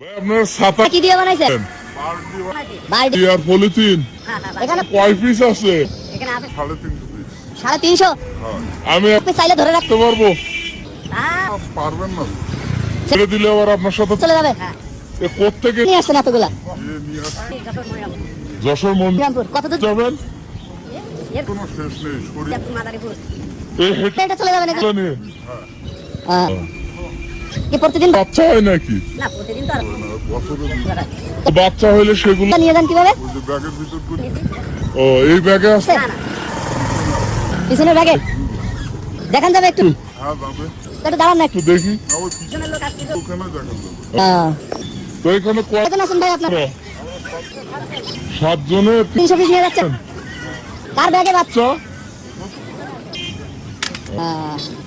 ভাই আপনার ছাতা কি দিয়ে বানাইছেন? বালতি আর পলিথিন এখানে কয় পিস আছে? এখানে আছে 350 পিস। 350। আমি আপনি চাইলে ধরে রাখতে রাখতে পারবো? পারবেন না ছেড়ে দিলে আবার আপনার সাথে চলে যাবে। কোত্থেকে নিয়ে আসছেন এতগুলা? যশোর মন্দির রামপুর কত দূর যাবেন? কোনো শেষ নেই শরীর এই হেঁটে এটা চলে যাবে নাকি? নিয়ে কি প্রতিদিন? বাচ্চা হয় নাকি? না প্রতিদিন তো আর বছরে বাচ্চা হইলে সেগুলো নিয়ে যান কিভাবে? ওই যে ব্যাগের ভিতর করে ও এই ব্যাগে আছে? না না পিছনের ব্যাগে দেখান যাবে একটু? হ্যাঁ যাবে একটু দাঁড়ান না একটু। একটু দেখি না ওই পিছনের লোক আসছে ওখানে দেখা যাবে। তো এখানে কতজন আছেন ভাই আপনার? 7 জনে 300 পিস নিয়ে যাচ্ছেন কার ব্যাগে বাচ্চা? বাচ্চা